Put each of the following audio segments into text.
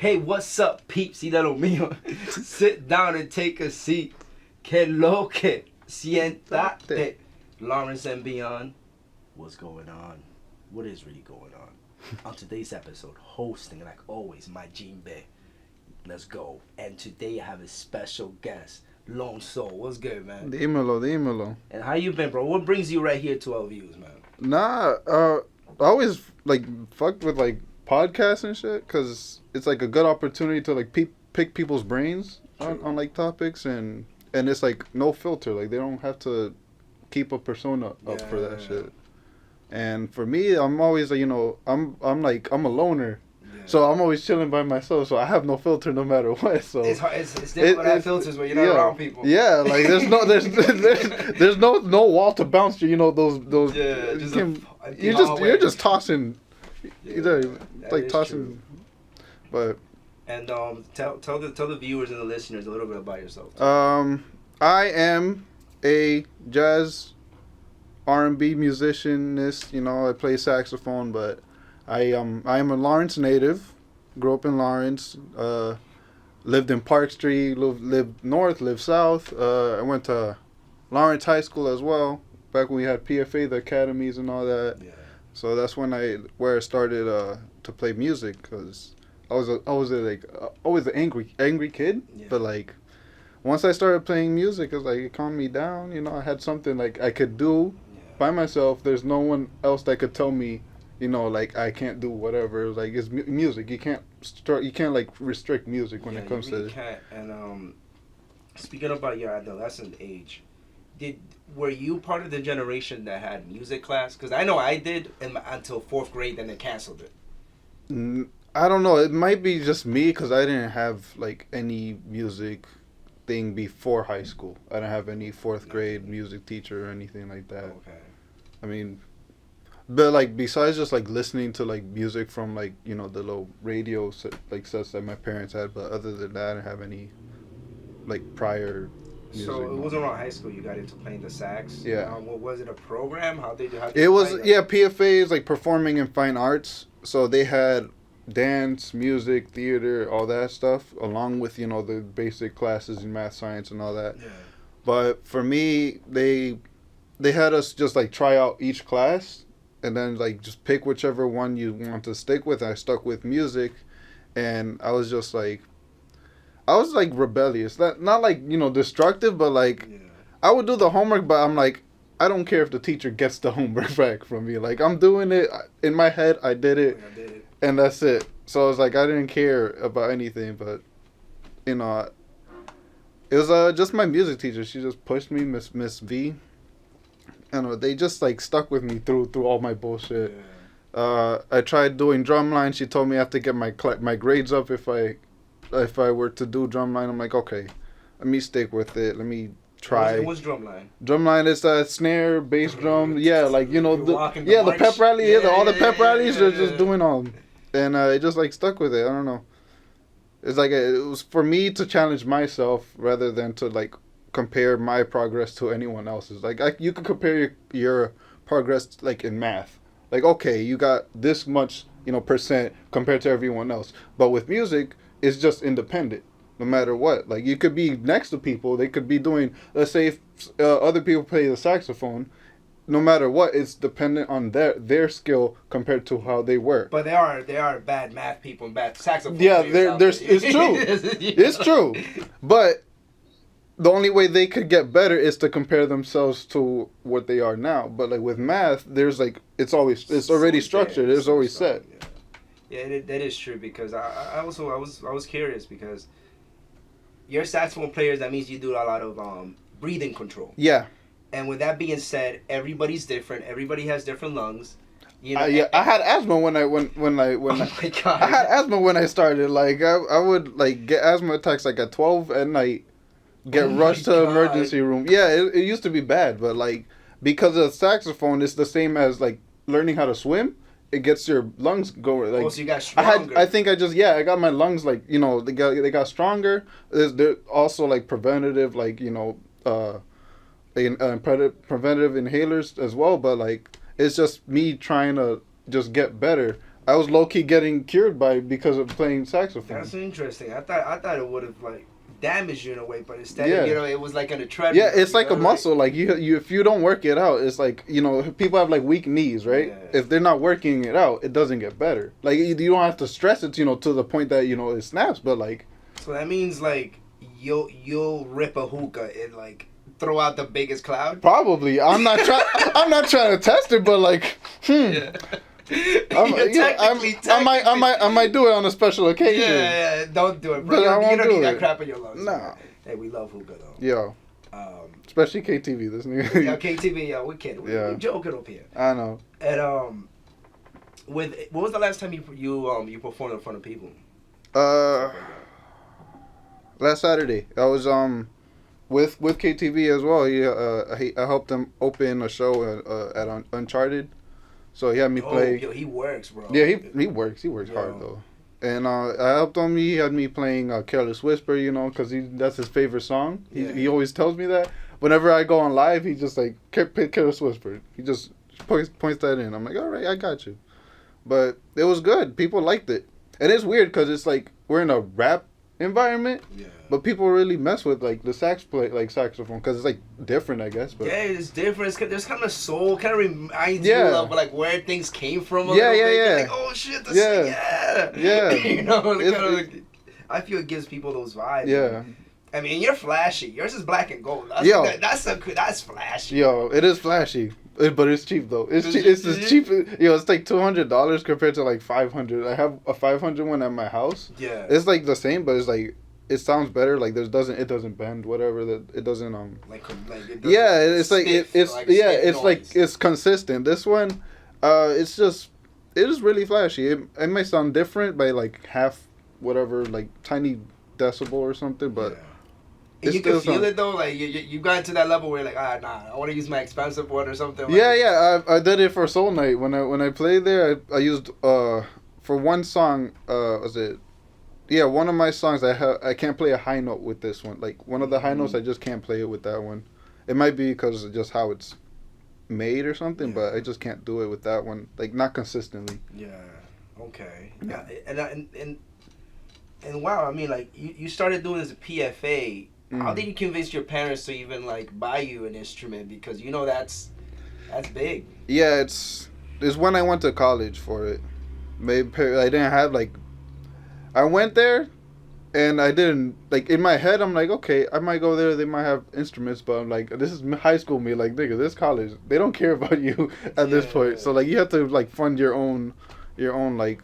Hey, what's up, peeps? Dígalo mío. Sit down and take a seat. Que lo que siéntate. Lawrence and beyond. What's going on? What is really going on? On today's episode, hosting like always, Majimbe. Let's go. And today I have a special guest, LoneSol. What's good, man? Dímelo. And how you been, bro? What brings you right here to Elviews, man? Nah, I always like fucked with like podcasts and shit because it's like a good opportunity to like pick people's brains on like topics and it's like no filter. Like they don't have to keep a persona up for that shit. And for me, I'm always like, I'm a loner. Yeah. So I'm always chilling by myself, so I have no filter no matter what. So it's hard, it's difficult to have filters when you're not around people. Yeah, like there's no wall to bounce you. Those. Yeah, you're just tossing. Yeah, like tossing. True. But. And tell the viewers and the listeners a little bit about yourself. I am a jazz R&B musicianist. I play saxophone, but I am a Lawrence native. Grew up in Lawrence. Lived in Park Street. Lived north. Lived south. I went to Lawrence High School as well. Back when we had PFA, the academies and all that. Yeah. So that's where I started to play music, because I was always an angry kid. Yeah. But like once I started playing music, it calmed me down. I had something like I could do by myself. There's no one else that could tell me, like I can't do whatever. Like it's music. You can't like restrict music when it comes to it. Can't. And speaking about your adolescent age, were you part of the generation that had music class? Because I know I did until 4th grade, then they canceled it. I don't know. It might be just me because I didn't have like any music thing before high school. I didn't have any 4th grade music teacher or anything like that. Okay. I mean, but like besides just like listening to like music from like the little radio like sets that my parents had, but other than that, I didn't have any like prior music. So it wasn't around high school you got into playing the sax. Yeah. What was it, a program? How did it was PFA is like performing in fine arts. So they had dance, music, theater, all that stuff, along with the basic classes in math, science, and all that. Yeah. But for me, they had us just like try out each class, and then like just pick whichever one you want to stick with. I stuck with music, and I was rebellious. Not like destructive, but like I would do the homework, but I'm like, I don't care if the teacher gets the homework back from me. Like I'm doing it in my head. I did it. And that's it. So I was like, I didn't care about anything, but it was just my music teacher. She just pushed me, Miss V. They just like stuck with me through all my bullshit. Yeah. I tried doing drumline. She told me I have to get my grades up if I were to do drumline. I'm like, okay, let me stick with it. Let me try. What's drumline? Drumline is a snare, bass drum. Yeah, like the pep rally. All the pep rallies. They're just doing all. And I just like stuck with it. I don't know. It's like it was for me to challenge myself rather than to like compare my progress to anyone else's. Like you can compare your progress like in math. Like okay, you got this much percent compared to everyone else. But with music, it's just independent. No matter what, like you could be next to people. They could be doing. Let's say if other people play the saxophone. No matter what, it's dependent on their skill compared to how they work. But they are bad math people and bad saxophone players. It's true. It's true. But the only way they could get better is to compare themselves to what they are now. But like with math, there's like it's already structured. It's always set. Yeah, that is true, because I was curious, because you're saxophone players. That means you do a lot of breathing control. Yeah. And with that being said, everybody's different. Everybody has different lungs. I had asthma when I oh my God. I had asthma when I started. Like I would like get asthma attacks like at 12 at night. Get rushed to emergency room. Yeah, it used to be bad, but like because of saxophone, it's the same as like learning how to swim. It gets your lungs going. Like, so you got stronger. I got my lungs like they got stronger. They're also like preventative preventative inhalers as well, but like it's just me trying to just get better. I was low key getting cured because of playing saxophone. That's interesting. I thought it would have like damaged you in a way, but instead Yeah. it was like on a treadmill. Yeah, it's like a muscle. Like you, if you don't work it out, it's like people have like weak knees, right? Yeah. If they're not working it out, it doesn't get better. Like you don't have to stress it, to the point that it snaps. But like, so that means like you'll rip a hookah and like throw out the biggest cloud. Probably. I'm not trying to test it, but like, Yeah. I might do it on a special occasion. Yeah, don't do it, bro. But I won't you don't do need it. that crap in your lungs. Nah. Man. Hey, we love hookah though. Yeah. Especially KTV, this nigga. Yeah, KTV, yeah, we're kidding. We're joking up here. I know. And when was the last time you performed in front of people? Last Saturday, I was with KTV as well. I helped him open a show at Uncharted, so he had me play. Yo, he works, bro. Yeah, he works. He works hard though. And I helped him. He had me playing "Careless Whisper," because that's his favorite song. He always tells me that. Whenever I go on live, he just like pick "Careless Whisper." He just points that in. I'm like, all right, I got you. But it was good. People liked it. And it's weird because it's like we're in a rap environment, but people really mess with like the saxophone because it's like different, I guess. But yeah, it's different. There's kind of soul, kind of reminds you of like where things came from. Yeah. Like, oh shit, I feel it gives people those vibes. Yeah. I mean, you're flashy. Yours is black and gold. That's flashy. Yo, it is flashy. But it's cheap though. It's cheap. It's as cheap. It's like $200 compared to like $500. I have a $500 one at my house. Yeah. It's like the same, but it's like it sounds better. Like it doesn't bend. Whatever that it doesn't it doesn't it's consistent. This one, it is really flashy. It might sound different by like half whatever, like tiny decibel or something, but. And you can feel it though, like you got to that level where you're like, I want to use my expensive one or something. I did it for Soul Night when I played there. I used for one song. One of my songs I can't play a high note with this one. Like one of the high notes, I just can't play it with that one. It might be because of just how it's made or something, but I just can't do it with that one. Like not consistently. Yeah. Okay. Yeah. And wow, I mean, like you started doing this PFA. How did you convince your parents to even like buy you an instrument? Because that's big. Yeah, it's when I went to college for it. Maybe I didn't have like. I went there, and I didn't like in my head. I'm like, okay, I might go there. They might have instruments, but I'm like, this is high school me. Like, nigga, this college, they don't care about you at this point. So like, you have to like fund your own like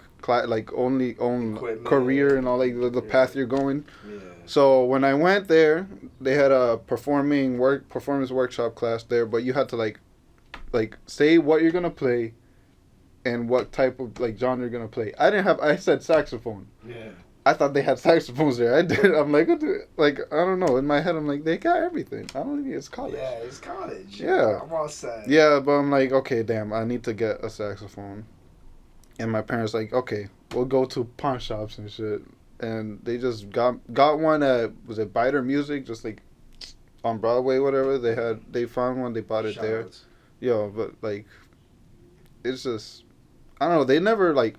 own equipment, career and all like the path you're going. Yeah. So when I went there, they had a performance workshop class there, but you had to like say what you're gonna play, and what type of like genre you're gonna play. I said saxophone. Yeah. I thought they had saxophones there. I did. I'm like, I don't know. In my head, I'm like, they got everything. I don't think it's college. Yeah, it's college. Yeah. I'm all set. Yeah, but I'm like, okay, damn, I need to get a saxophone. And my parents like, okay, we'll go to pawn shops and shit. And they just got one at, was it Biter Music, just like on Broadway, whatever. They found one, they bought it there. Yo, but like, it's just, I don't know. They never like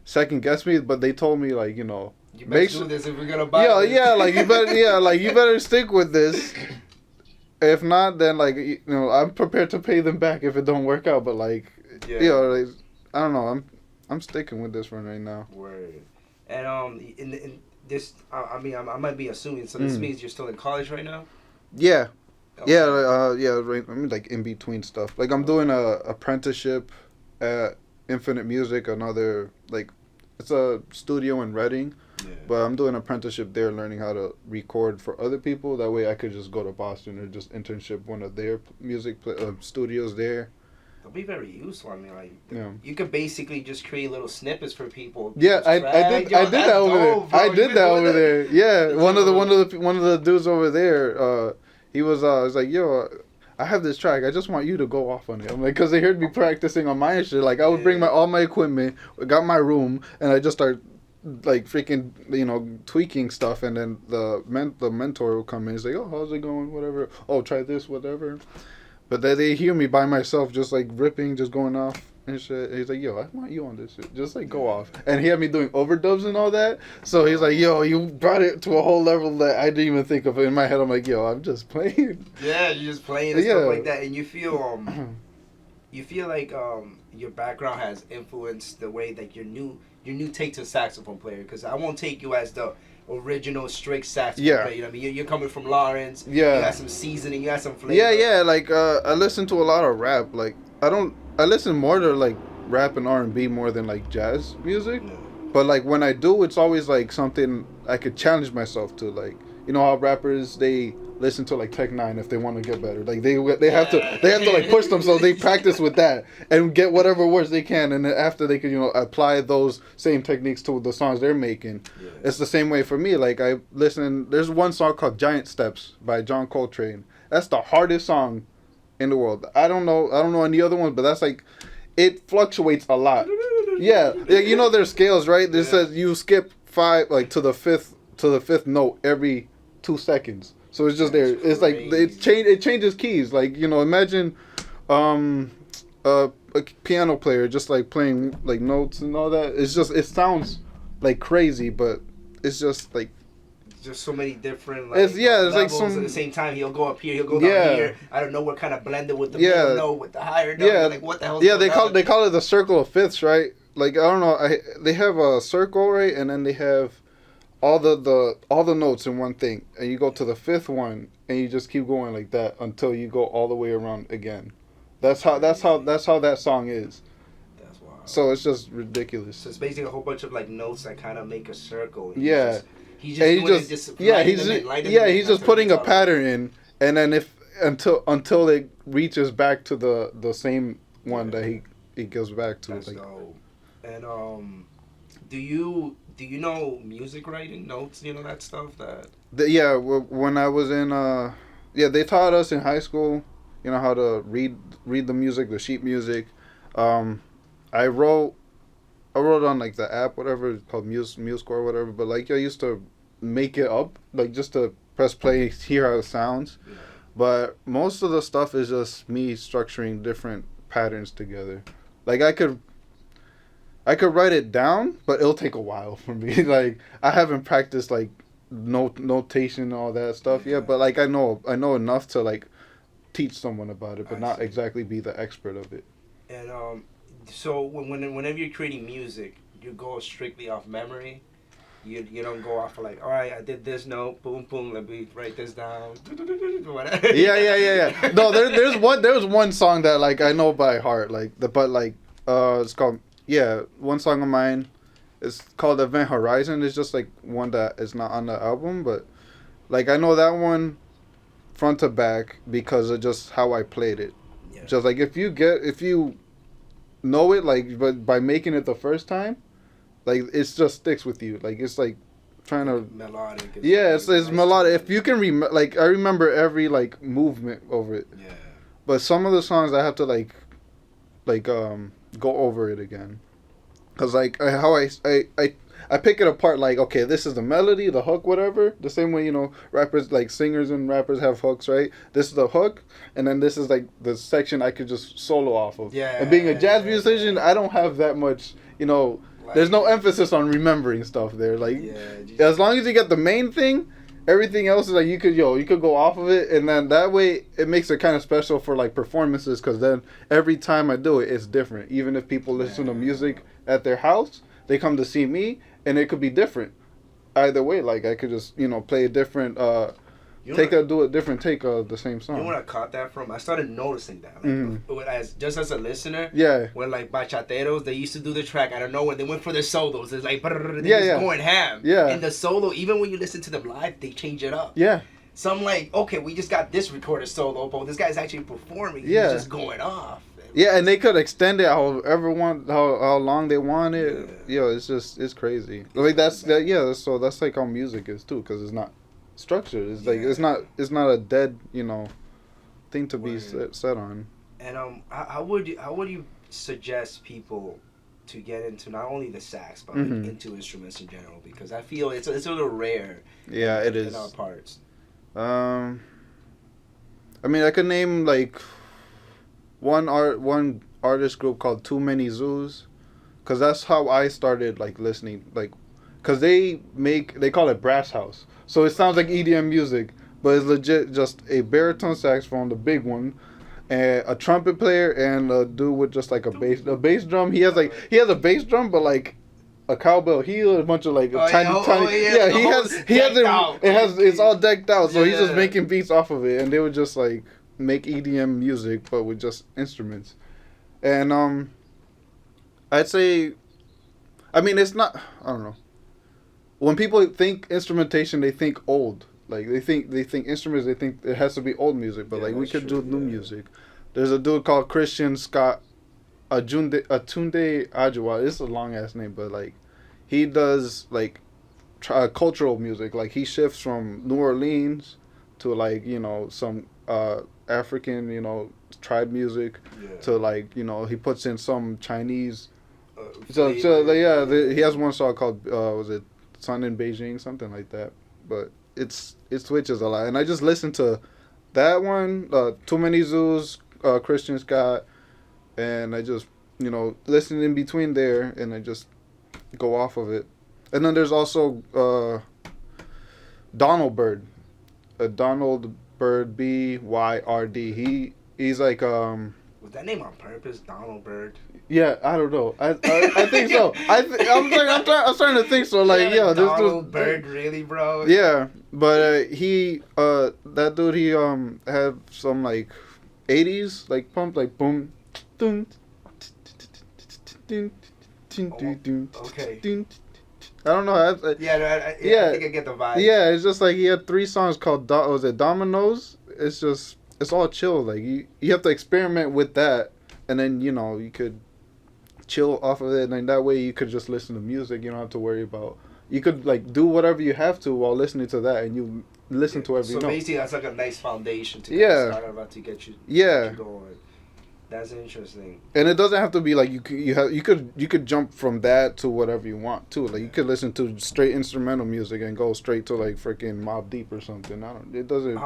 second guessed me, but they told me like, you better do this if we're gonna buy. You better stick with this. If not, then like I'm prepared to pay them back if it don't work out. But like, I don't know. I'm sticking with this one right now. Word. And in this, I mean, I might be assuming. So this means you're still in college right now. Yeah. Okay. Right. I mean, like in between stuff. Like I'm doing a apprenticeship at Infinite Music. Another like, it's a studio in Reading. Yeah. But I'm doing an apprenticeship there, learning how to record for other people. That way, I could just go to Boston or just internship one of their music studios there. It'll be very useful. I mean, like, you could basically just create little snippets for people. Yeah, I did that over there. Yeah, one of the dudes over there. He was like, yo, I have this track. I just want you to go off on it. I'm like, because they heard me practicing on my shit. Like, I would bring all my equipment, got my room, and I just start like freaking tweaking stuff, and then the mentor will come in. He's like, oh, how's it going? Whatever. Oh, try this, whatever. But then they hear me by myself, just like ripping, just going off, and shit. And he's like, yo, I want you on this shit. Just like go off. And he had me doing overdubs and all that. So he's like, yo, you brought it to a whole level that I didn't even think of. In my head, I'm like, yo, I'm just playing. Yeah, you're just playing and stuff like that, and you feel like your background has influenced the way that your new take to saxophone player. Because I won't take you as the original strict saxophone player. You know what I mean? You're coming from Lawrence. Yeah. You got some seasoning. You got some flavor. Yeah. Like I listen to a lot of rap. Like I listen more to like rap and R&B more than like jazz music. Yeah. But like when I do, it's always like something I could challenge myself to. Like, you know how rappers, they listen to like Tech 9 if they want to get better. Like they have to like push themselves. They practice with that and get whatever words they can, and then after they can, you know, apply those same techniques to the songs they're making. Yeah. It's the same way for me. Like I listen. There's one song called Giant Steps by John Coltrane. That's the hardest song in the world. I don't know any other ones, but that's like, it fluctuates a lot. Yeah, you know there's scales, right? This says you skip 5 like to the fifth note every 2 seconds. So it's just there. It's like it changes keys. Like, you know, imagine a piano player just like playing like notes and all that. It's just, it sounds like crazy, but it's just like, just so many different like, it's like some, at the same time. He'll go up here, he'll go down here. I don't know what kind of blended with the middle note, with the higher note. Yeah, like what the hell? They call it the circle of fifths, right? Like I don't know. They have a circle, right, and then they have all the notes in one thing, and you go to the 5th one, and you just keep going like that until you go all the way around again. That's how that song is. That's wild. So it's just ridiculous. So it's basically a whole bunch of like notes that kind of make a circle. Yeah. He's just putting a pattern in, and then until it reaches back to the same one that he goes back to. That's like, dope. And do you know music writing notes? You know that stuff when I was in they taught us in high school, you know, how to read the music, the sheet music. I wrote on like the app, whatever it's called, MuseScore or whatever. But like I used to make it up, like just to press play, hear how it sounds. Yeah. But most of the stuff is just me structuring different patterns together. Like I could write it down, but it'll take a while for me. Like I haven't practiced like notation and all that stuff yet. But like I know enough to like teach someone about it, but not exactly be the expert of it. And so whenever you're creating music, you go strictly off memory. You don't go off of like, all right, I did this note, boom, boom, let me write this down. Yeah. No, there's one song that like I know by heart, like it's called one song of mine. It's called Event Horizon. It's just like one that is not on the album, but like I know that one front to back because of just how I played it. Yeah. Just like if you know it, like, but by making it the first time, like it just sticks with you. Like it's like trying to melodic. It's melodic. If you can like I remember every like movement over it. Yeah. But some of the songs I have to like go over it again, cause like how I pick it apart. Like, okay, this is the melody, the hook, whatever. The same way, you know, rappers, like singers and rappers have hooks, right? This is the hook, and then this is like the section I could just solo off of. Yeah. And being a jazz musician, I don't have that much, you know. Like, there's no emphasis on remembering stuff there. Like, as long as you get the main thing, everything else is like you could go off of it, and then that way it makes it kind of special for like performances, because then every time I do it, it's different. Even if people listen to music at their house, they come to see me, and it could be different. Either way, like I could just play a different do a different take of the same song. You know what I caught that from? I started noticing that, like, as a listener. Yeah. When like bachateros, they used to do the track. I don't know when they went for their solos. It's like going ham. Yeah. And the solo, even when you listen to them live, they change it up. Yeah. So I'm like, okay, we just got this recorded solo, but this guy's actually performing. He's just going off. Yeah, and they could extend it however how long they want it. Yeah, it's crazy. Like that's like how music is too, because it's not structured. It's like it's not a dead thing to be set on. And how would you suggest people to get into not only the sax but like into instruments in general, because I feel it's a little rare. Yeah, it is in our parts. I mean, I could name like one artist group called Too Many Zoos, because that's how I started like listening, like, because they call it brass house, so it sounds like EDM music, but it's legit just a baritone saxophone, the big one, and a trumpet player, and a dude with just like a bass drum. He has a bass drum, but like a cowbell heel, a bunch of like tiny. Yeah, it's all decked out, so he's just making beats off of it, and they would just like make EDM music, but with just instruments. And I'd say, I mean, it's not, I don't know. When people think instrumentation, they think old. Like they think instruments, they think it has to be old music, but like we could do new music. There's a dude called Christian Scott Atunde Ajawa. It's a long ass name, but like he does like cultural music. Like he shifts from New Orleans to like, you know, some African, you know, tribe music to like, you know, he puts in some Chinese. He has one song called was it Sun in Beijing, something like that. But it switches a lot, and I just listen to that one, Too Many Zoos, Christian Scott, and I just, you know, listen in between there, and I just go off of it. And then there's also Donald Byrd, Donald Byrd, Byrd. He's like Was that name on purpose, Donald Byrd? Yeah, I don't know. I think so. I'm starting to think so. Like, yeah, this Donald Byrd, really, bro? Yeah, but he that dude, he had some like 80s like pump, like boom, dun, okay. I don't know. I think I get the vibe. Yeah, it's just like he had 3 songs called was it Dominoes? It's all chill. Like you have to experiment with that, and then, you know, you could chill off of it, and then that way you could just listen to music. You don't have to worry about. You could like do whatever you have to while listening to that, and you listen to every note. So basically, that's like a nice foundation to start about to get you going. That's interesting. And it doesn't have to be like you could jump from that to whatever you want too. Like you could listen to straight instrumental music and go straight to like freaking Mobb Deep or something. It doesn't.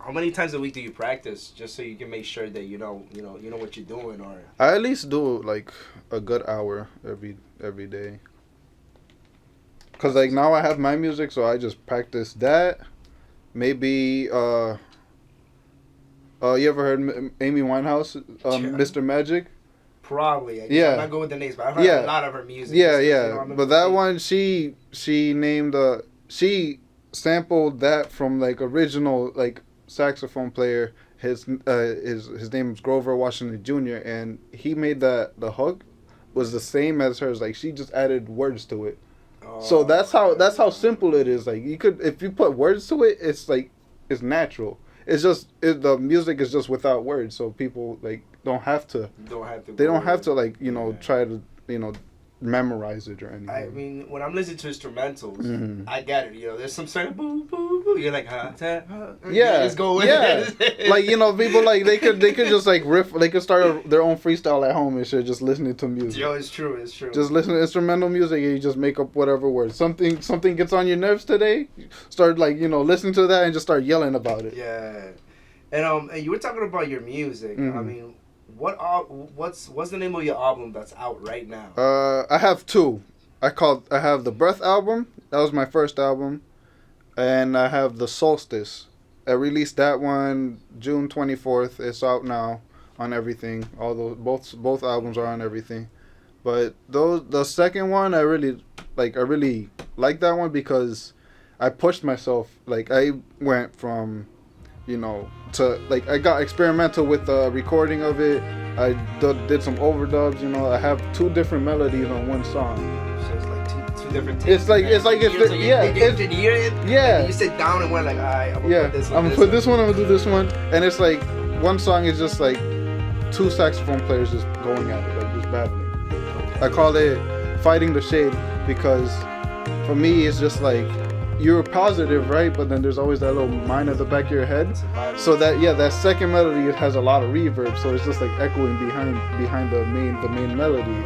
How many times a week do you practice, just so you can make sure that you know what you're doing? Or I at least do like a good hour every day. Cause like now I have my music, so I just practice that. Maybe you ever heard Amy Winehouse, Mr. Magic? Probably. Yeah. I'm not good with the names, but I've heard a lot of her music. Yeah. But that one, she named she sampled that from like original like saxophone player. His name is Grover Washington Jr. and he made the hook was the same as hers. Like she just added words to it. So that's how simple it is. Like you could, if you put words to it, it's like it's natural. It's just the music is just without words, so people like don't have to. They don't have to like try to memorize it or anything. I mean, when I'm listening to instrumentals, I get it. There's some sort of boo boo boo. You're like, just go with it. Like people like they could just like riff. They could start their own freestyle at home and shit, just listening to music. Yo, it's true. Just listen to instrumental music and you just make up whatever words. Something gets on your nerves today. Start like listen to that and just start yelling about it. Yeah, and you were talking about your music. Mm-hmm. I mean, what's the name of your album that's out right now? I have 2. I have the Breath album. That was my first album, and I have the Solstice. I released that one June 24th. It's out now on everything. Although both albums are on everything, but the second one I really like that one because I pushed myself. Like I went from to like I got experimental with the recording of it. I did some overdubs. I have 2 different melodies on one song. So it's like two different takes. It's like if you hear it. And you sit down and we're like, all right, I'm gonna put this one. I'm gonna put this one. I'm gonna do this one, and it's like one song is just like 2 saxophone players just going at it, like just battling. I call it fighting the shade because for me it's just like. You're positive, right? But then there's always that little mind at the back of your head. So that second melody, it has a lot of reverb, so it's just like echoing behind the main melody.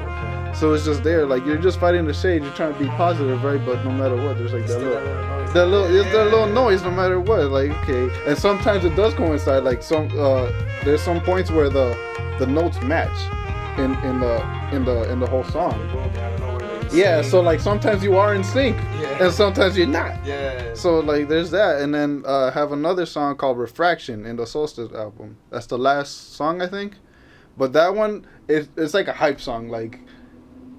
So it's just there, like you're just fighting the shade. You're trying to be positive, right? But no matter what, there's like that little noise, no matter what. Like okay, and sometimes it does coincide. Like there's some points where the the notes match in the whole song. Yeah, so like sometimes you are in sync, and sometimes you're not. Yeah. So like there's that, and then have another song called Refraction in the Solstice album. That's the last song, I think. But that one it's like a hype song. Like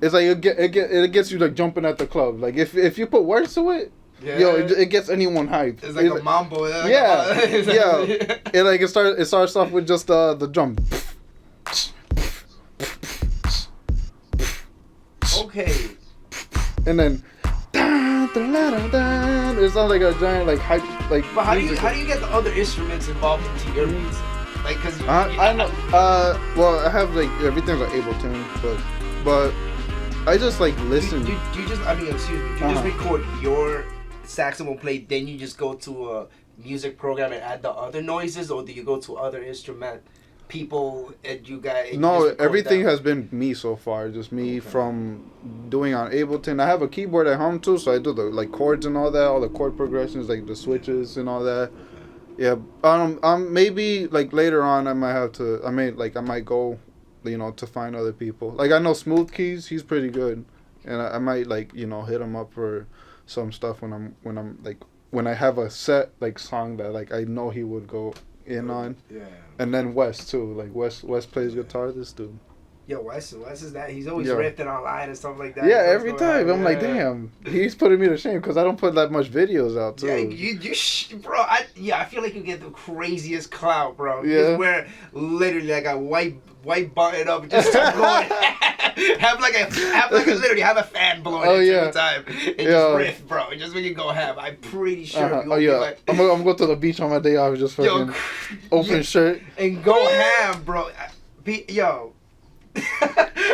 it's like it gets you like jumping at the club. Like if you put words to it. Yeah. Yo, it gets anyone hyped. It's like a mambo. Like yeah. It starts off with just the drum. Okay. And then it sounds like a giant like hype like. But how do you get the other instruments involved into your music? Like, cause I know. Well, I have like everything's like Ableton, but I just like listen. Do you just? I mean, excuse me. Do you just record your saxophone play, then you just go to a music program and add the other noises, or do you go to other instrument people and you guys? No, everything has been me so far. Just me from doing on Ableton. I have a keyboard at home too, so I do the like chords and all that, all the chord progressions, like the switches and all that. Yeah, maybe like later on I might go, to find other people. Like I know Smooth Keys, he's pretty good, and I might like hit him up for some stuff when I have a set like song that like I know he would go in on. Yeah. And then Wes too, like Wes plays guitar. This dude. Yo, Wes is that he's always ripping online and stuff like that. Yeah, every time I'm like, damn, he's putting me to shame because I don't put that much videos out too. Yeah, bro. I feel like you get the craziest clout, bro. You Yeah. just wear literally like a white button up and just start going. have a fan blowing every time and just riff, bro. Just when you go ham, I'm pretty sure. I'm gonna go to the beach on my day off and just fucking open shirt and go ham, bro.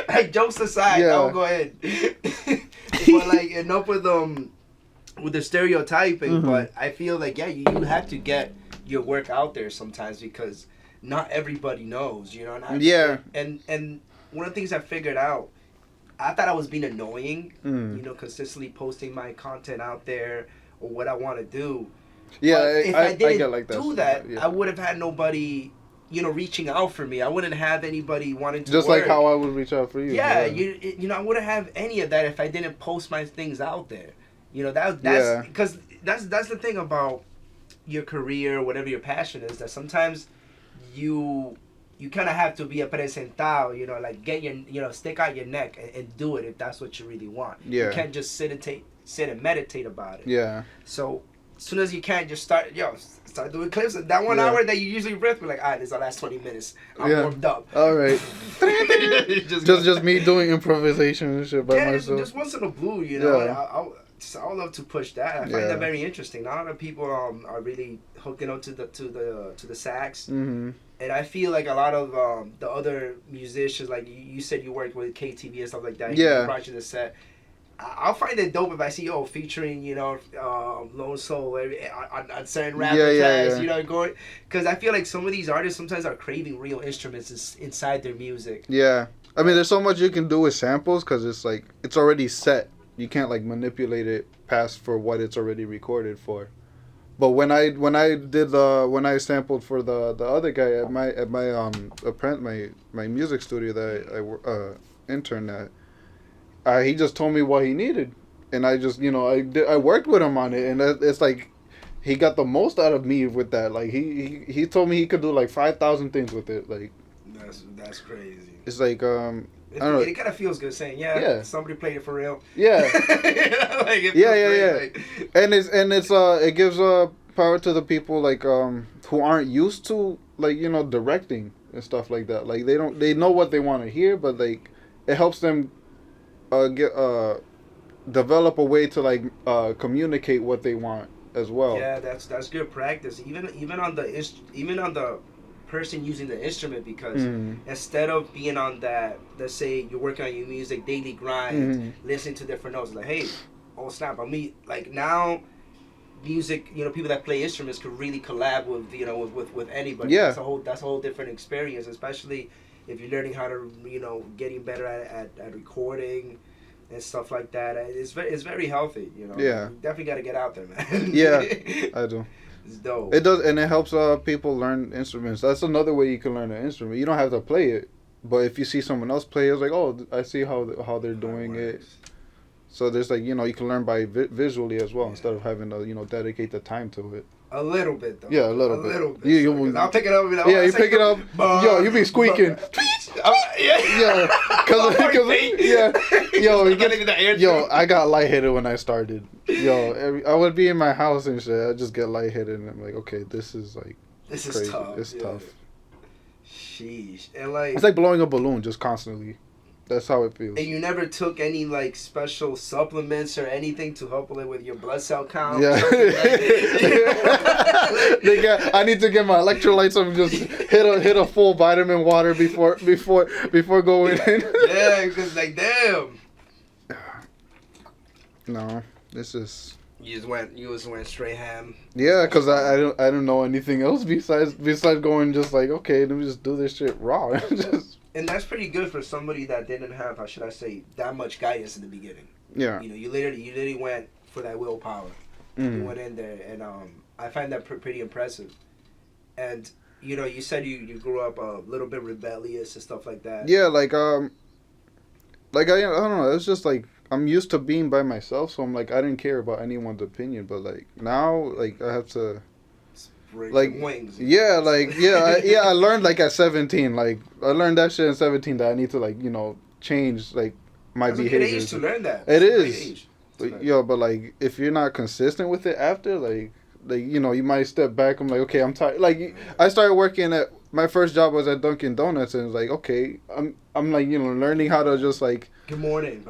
Like jokes aside, I'll go ahead. But like enough with the stereotyping. But I feel like you have to get your work out there sometimes because not everybody knows, And one of the things I figured out, I thought I was being annoying, consistently posting my content out there or what I want to do. Yeah, but if I didn't get like that do that, I would have had nobody, reaching out for me. I wouldn't have anybody wanting to just work. like how I would reach out for you. Yeah, I wouldn't have any of that if I didn't post my things out there. That's because that's the thing about your career, whatever your passion is, that sometimes you kind of have to be a presentado, like get your, stick out your neck and do it if that's what you really want. Yeah. You can't just sit and meditate about it. Yeah. So as soon as you can, just start doing clips. That 1 hour that you usually riff, like, all right, this is the last 20 minutes. I'm warmed up. All right. just me doing improvisation and shit by myself. Just once in a blue, I would love to push that. I find that very interesting. Not a lot of people are really hooking up to the sax. Mm-hmm. And I feel like a lot of the other musicians, like you said, you worked with KTV and stuff like that. You brought you the set. I'll find it dope if I see featuring LoneSol on certain rapper tags, going, because I feel like some of these artists sometimes are craving real instruments inside their music. Yeah, I mean, there's so much you can do with samples because it's like it's already set. You can't like manipulate it past for what it's already recorded for. But when I sampled for the other guy at my music studio that I interned at, he just told me what he needed, and I just I worked with him on it, and it's like he got the most out of me with that. Like he told me he could do like 5,000 things with it. Like that's crazy. It's like it kind of feels good saying somebody played it for real. Yeah. Like, and it gives power to the people like who aren't used to like directing and stuff like that. Like they know what they want to hear, but like it helps them develop a way to like communicate what they want as well. Yeah, that's good practice. Even on the person using the instrument, because instead of being on that, let's say you're working on your music daily grind, listening to different notes, like, hey, oh snap, like now music, people that play instruments could really collab with anybody. Yeah, that's a whole different experience, especially if you're learning how to getting better at recording. and stuff like that. It's very healthy, you know. Yeah. You definitely got to get out there, man. Yeah, I do. It's dope. It does, and it helps people learn instruments. That's another way you can learn an instrument. You don't have to play it, but if you see someone else play, it's like, oh, I see how they're doing it. So there's like, you know, you can learn by visually as well, instead of having to, you know, dedicate the time to it. A little bit though. Yeah, a little bit. You, I'll pick it up. And be like, yeah, you pick it up. Yo, you be squeaking. Yeah. Cause yo, I got lightheaded when I started. Yo, I would be in my house and shit. I just get lightheaded, and I'm like, okay, this is crazy. Tough. It's tough. Sheesh, and like it's like blowing a balloon just constantly. That's how it feels. And you never took any like special supplements or anything to help with your blood cell count? Yeah. I need to get my electrolytes. I'm just hit a full vitamin water before going in. Yeah, because like damn. No, it's just. You just went straight ham. Yeah, because I don't know anything else besides going just like, okay, let me just do this shit raw. And that's pretty good for somebody that didn't have, how should I say, that much guidance in the beginning. Yeah. You know, you literally went for that willpower. You went in there, and I find that pretty impressive. And you know, you said you grew up a little bit rebellious and stuff like that. Yeah, like I don't know. It's just like I'm used to being by myself, so I'm like I didn't care about anyone's opinion. But like now, like I have to. Like wings. Yeah, like I learned like at 17, like I learned that shit at 17 that I need to like, you know, change like my behavior. It's a good age to learn that. It is. Yo, but like if you're not consistent with it after, like you know, you might step back. I'm like, okay, I'm tired. Like I started working at my first job was at Dunkin' Donuts, and it's like, okay, I'm like, you know, learning how to just like. Good morning.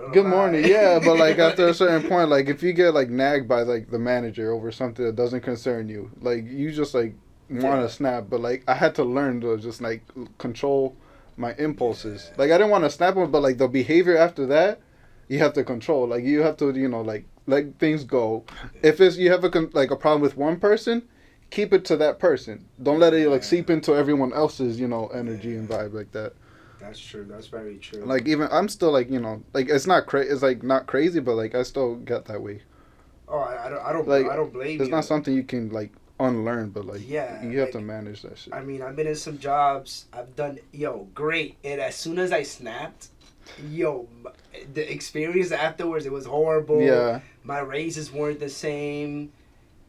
Yeah, but like after a certain point, like if you get like nagged by like the manager over something that doesn't concern you, like you just like want to snap. But like I had to learn to just like control my impulses. Yeah. Like I didn't want to snap them, but like the behavior after that, you have to control. Like you have to, you know, like let things go. If you have a problem with one person, keep it to that person. Don't let it like seep into everyone else's, you know, energy and vibe like that. That's true. That's very true. Like even I'm still like, you know, like it's not it's like not crazy, but like I still get that way. Oh, I don't blame you. It's not something you can like unlearn, but like you have like, to manage that shit. I mean, I've been in some jobs. I've done great, and as soon as I snapped, the experience afterwards, it was horrible. Yeah. My raises weren't the same.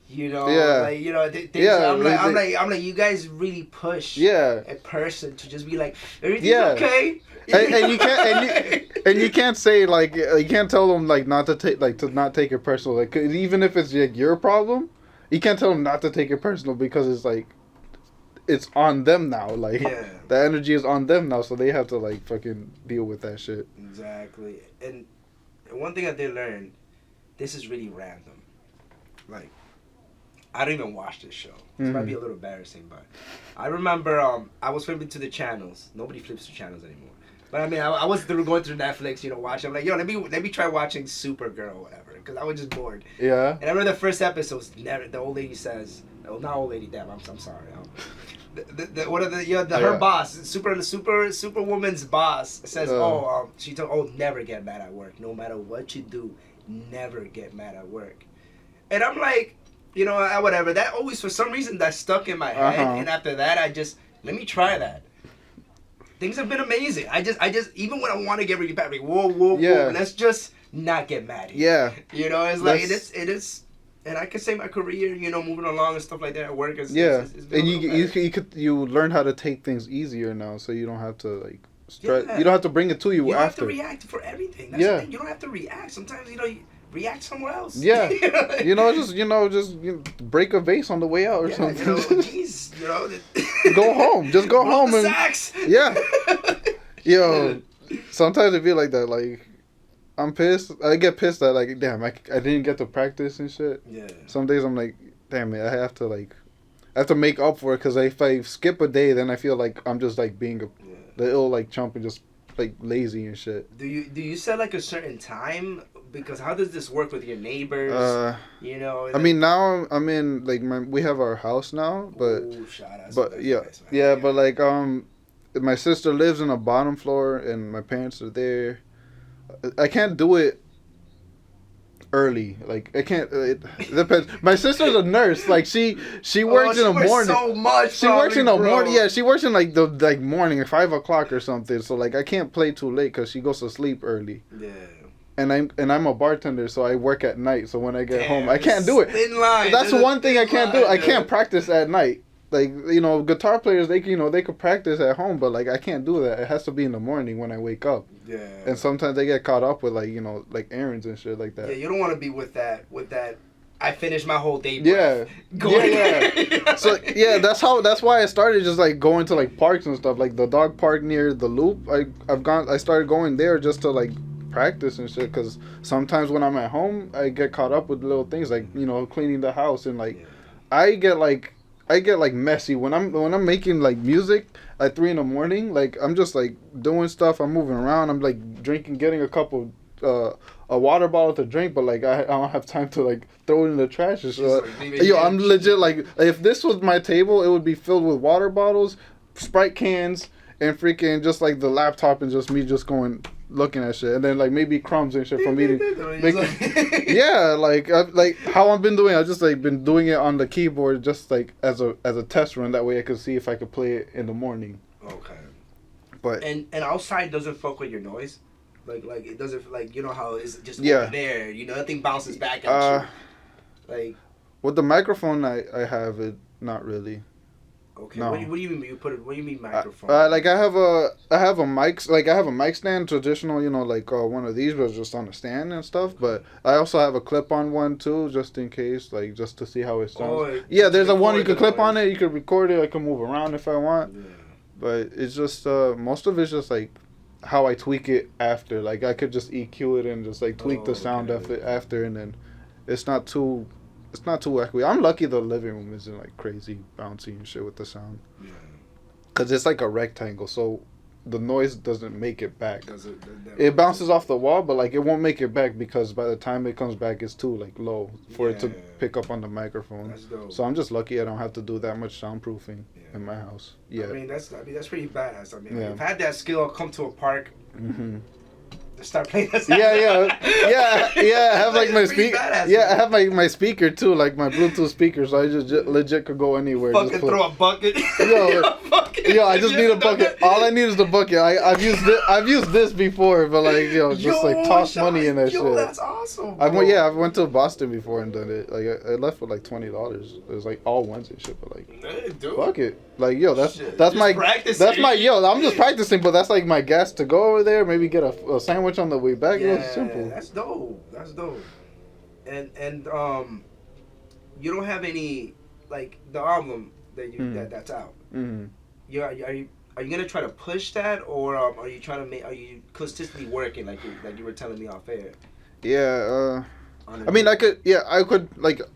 You know, I'm like, you guys really push a person to just be like, everything's okay. and you can't say like you can't tell them like not to take it personal. Like even if it's like your problem, you can't tell them not to take it personal because it's like it's on them now. Like the energy is on them now, so they have to like fucking deal with that shit. Exactly. And one thing I did learn, this is really random. Like. I don't even watch this show. This might be a little embarrassing, but I remember I was flipping to the channels. Nobody flips to channels anymore. But I mean, I was going through Netflix, you know, watching. I'm like, let me try watching Supergirl or whatever, because I was just bored. Yeah. And I remember the first episode. The old lady says, "Oh, not old lady, damn, I'm sorry." Her boss, Superwoman's boss says, she told, never get mad at work. No matter what you do, never get mad at work. And I'm like. You know, whatever. That always, for some reason, that stuck in my head. And after that, let me try that. Things have been amazing. I just, even when I want to get really bad, like, whoa, let's just not get mad here. Yeah. You know, it's like, it is, and I can say my career, you know, moving along and stuff like that at work is, and you learn how to take things easier now, so you don't have to, like, stress. You don't have to bring it to you after. You don't have to react for everything. That's the thing. You don't have to react. Sometimes, you know, react somewhere else. Yeah. just break a vase on the way out or something. Jeez, go home. Just go home and sax. Yeah. Sometimes it be like that. Like I'm pissed. I get pissed that like, damn, I didn't get to practice and shit. Yeah. Some days I'm like, damn it, I have to make up for it, because if I skip a day, then I feel like I'm just like being the ill like chump and just like lazy and shit. Do you set like a certain time? Because how does this work with your neighbors? You know. I mean, now I'm in like we have our house now, but but like my sister lives in the bottom floor and my parents are there. I can't do it early. Like I can't. It depends. My sister's a nurse. Like she works in the morning. So much. She works in the morning. Yeah, she works in like the morning at 5 o'clock or something. So like I can't play too late because she goes to sleep early. Yeah. And I'm a bartender, so I work at night. So when I get home, I can't do it. Thin line. That's one thing I can't do. I dude. can't practice at night. Like, you know, guitar players, they could practice at home, but like I can't do that. It has to be in the morning when I wake up. Yeah. And sometimes they get caught up with like, you know, like errands and shit like that. Yeah, you don't want to be with that. I finished my whole day. Yeah. Yeah. So yeah, that's why I started just like going to like parks and stuff, like the dog park near the Loop. I started going there just to like practice and shit, because sometimes when I'm at home I get caught up with little things like, you know, cleaning the house, and like I get like messy when I'm making like music at 3 a.m. Like I'm just like doing stuff, I'm moving around, I'm like getting a couple a water bottle to drink, but like I don't have time to like throw it in the trash. So, I'm legit like, if this was my table, it would be filled with water bottles, Sprite cans, and freaking just like the laptop, and just me just going looking at shit, and then like maybe crumbs and shit from eating. Yeah, like how I've been doing. I just like been doing it on the keyboard, just like as a test run. That way I could see if I could play it in the morning. Okay. But and outside doesn't fuck with your noise, like it doesn't, like, you know how it's just over there. You know, nothing bounces back at you. Like with the microphone I have it, not really. Okay. No. What do you mean? What do you mean microphone? Like I have a mic, like I have a mic stand, traditional, you know, like one of these, but just on a stand and stuff. But I also have a clip-on one too, just in case, like just to see how it sounds. Oh, yeah, there's a one you can clip on it. You can record it. I can move around if I want. Yeah. But it's just most of it's just like how I tweak it after. Like I could just EQ it and just like tweak the sound of it after, and then it's not too echoey. I'm lucky the living room isn't like crazy bouncy and shit with the sound. Yeah. Cause it's like a rectangle, so the noise doesn't make it back. It bounces off the wall, but like it won't make it back, because by the time it comes back, it's too like low for it to pick up on the microphone. That's dope. So I'm just lucky I don't have to do that much soundproofing in my house. Yeah. I mean that's pretty badass. I mean, I've had that skill. Come to a park. Mm-hmm. Start playing that sound. I have like my speaker. Yeah, I have my speaker too, like my Bluetooth speaker, so I just legit could go anywhere. Fucking throw a bucket. Yo, I just need a bucket. All I need is the bucket. I've used this before, but like just like toss money in that shit. That's awesome. I went to Boston before and done it. Like I left with like $20. It was like all ones and shit, but like fuck it. Like that's my I'm just practicing, but that's like my gas to go over there. Maybe get a sandwich on the way back. Yeah, it's simple. That's dope. And you don't have any, like, the album that you that's out. Mm-hmm. Are you gonna try to push that, or are you trying to are you consistently working like you were telling me off air? Yeah. I mean, I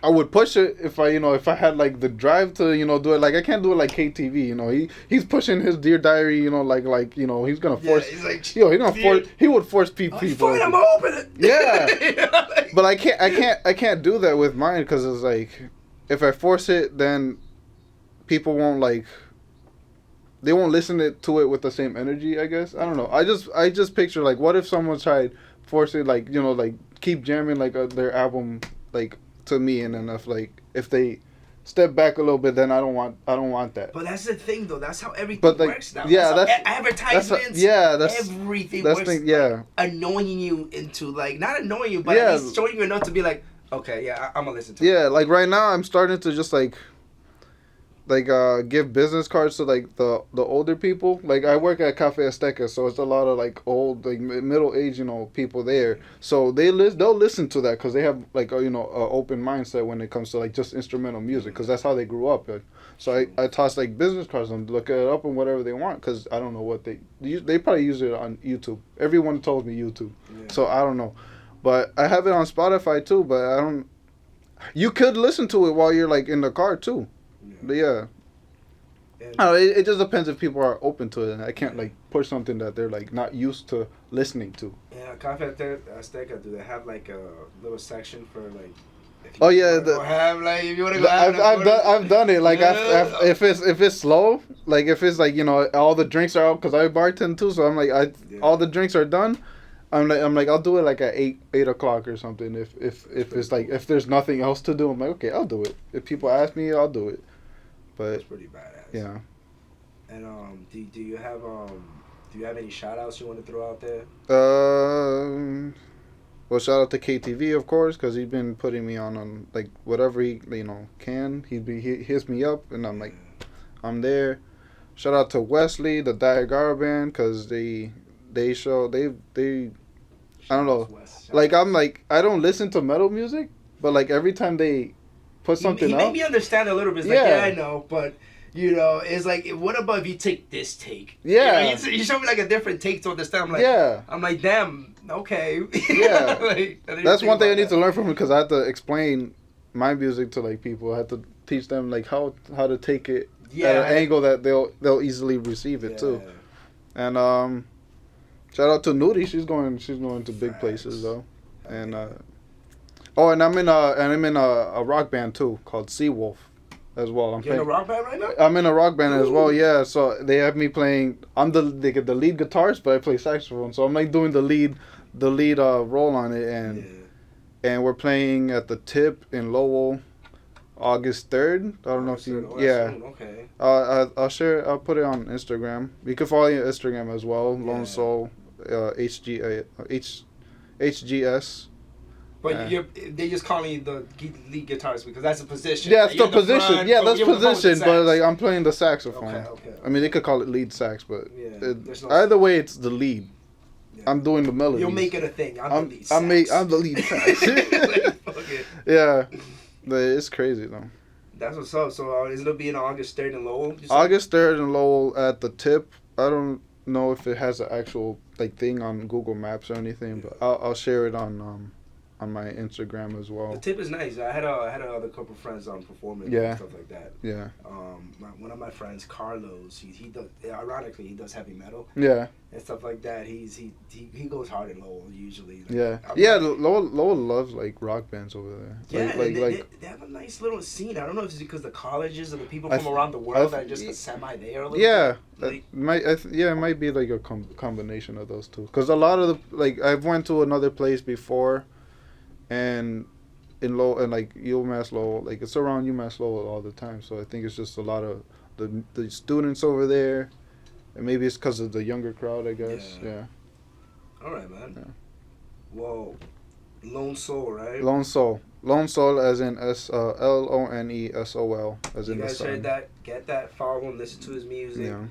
would push it if I had like the drive to, do it. Like I can't do it like KTV, he's pushing his Dear Diary, like he's gonna force. He's like, he would force people. Fine, I'm gonna open it. Yeah. But I can't do that with mine, because it's like, if I force it, then people won't they won't listen to it with the same energy, I guess. I don't know. I just picture, like, what if someone tried force it, like, like keep jamming like their album like to me, and then if they step back a little bit, then I don't want that. But that's the thing, though. That's how everything works now. Yeah, that's advertisements. Everything works. Annoying you into, like, not annoying you, but at least showing you enough to be like, okay, I'm gonna listen to it. Yeah, like right now I'm starting to just like give business cards to like the older people. Like I work at Cafe Azteca, so it's a lot of like old, like middle age, people there. So they'll listen to that, because they have like a open mindset when it comes to like just instrumental music, because that's how they grew up. So I toss like business cards and look it up and whatever they want, because I don't know what they probably use it on YouTube. Everyone told me YouTube, so I don't know. But I have it on Spotify too. But I don't. You could listen to it while you're like in the car too. But I don't know, it just depends if people are open to it, and I can't like push something that they're like not used to listening to. Yeah, Cafe Azteca, do they have like a little section for like? If you want to go I've done it. Like if it's slow, like if it's like all the drinks are out, because I bartend too, so I'm like all the drinks are done. I'm like I'll do it like at 8 o'clock or something. If it's like if there's nothing else to do, I'm like okay, I'll do it. If people ask me, I'll do it. But That's pretty badass. yeah. And do you have any shout outs you want to throw out there? Well, shout out to KTV of course, because he's been putting me on like whatever he can. He hits me up and I'm like I'm there. Shout out to Wesley, the Diagar band, because they I don't know. Like I'm like I don't listen to metal music, but like every time they put something he up, made me understand a little bit. It's like, yeah, I know, but it's like, what about if you take this take? Yeah. You show me like a different take to understand. I'm like, yeah. I'm like, damn, okay. Yeah. Like, that's one thing I need to learn from him, because I have to explain my music to like people. I have to teach them like how to take it at an angle that they'll easily receive it too. And shout out to Nudie. She's going to big places though. And and I'm in a rock band too called Seawolf as well. You're in a rock band right now? I'm in a rock band as well, yeah. So they have me playing. I'm the lead guitarist, but I play saxophone. So I'm like doing the lead role on it, and we're playing at the Tip in Lowell, August 3rd. I don't know if you Okay. I'll share. I'll put it on Instagram. You can follow me on Instagram as well. LoneSol, HGS. But they just call me the lead guitarist because that's a position. Yeah, it's the position. Yeah, that's position. But like I'm playing the saxophone. Okay. I mean, they could call it lead sax, but no either way, it's the lead. Yeah. I'm doing the melody. You'll make it a thing. I'm the lead sax. I'm the lead sax. Okay. Yeah, but it's crazy though. That's what's up. So is it being August 3rd in Lowell? August 3rd in Lowell at the Tip. I don't know if it has an actual like thing on Google Maps or anything, but I'll share it on my Instagram as well. The Tip is nice. I had other couple friends performing and stuff like that. Yeah. One of my friends, Carlos, he does. Ironically, he does heavy metal. Yeah. And stuff like that. He goes hard in Lowell usually. Lowell loves like rock bands over there. Yeah, they have a nice little scene. I don't know if it's because the colleges and the people from around the world that are just semi there a little bit. It might be like a combination of those two. Because a lot of I've went to another place before. And in Lowell, and like UMass Lowell, like it's around UMass Lowell all the time. So I think it's just a lot of the students over there, and maybe it's because of the younger crowd, I guess. Yeah. All right, man. Yeah. Well, LoneSol, right? LoneSol, as in LoneSol, as in the sun. You guys heard that? Get that. Follow him. Listen to his music. Yeah.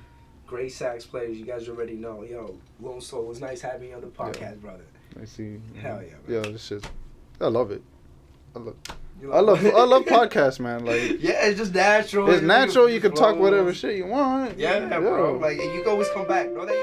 Great sax players. You guys already know. Yo, LoneSol, it was nice having you on the podcast, brother. I see. Hell yeah, man. Yeah, this shit. I love it. I love podcasts, man. Like it's just natural. It's natural. You can talk whatever shit you want. Yeah, bro. Like you can always come back. Know that.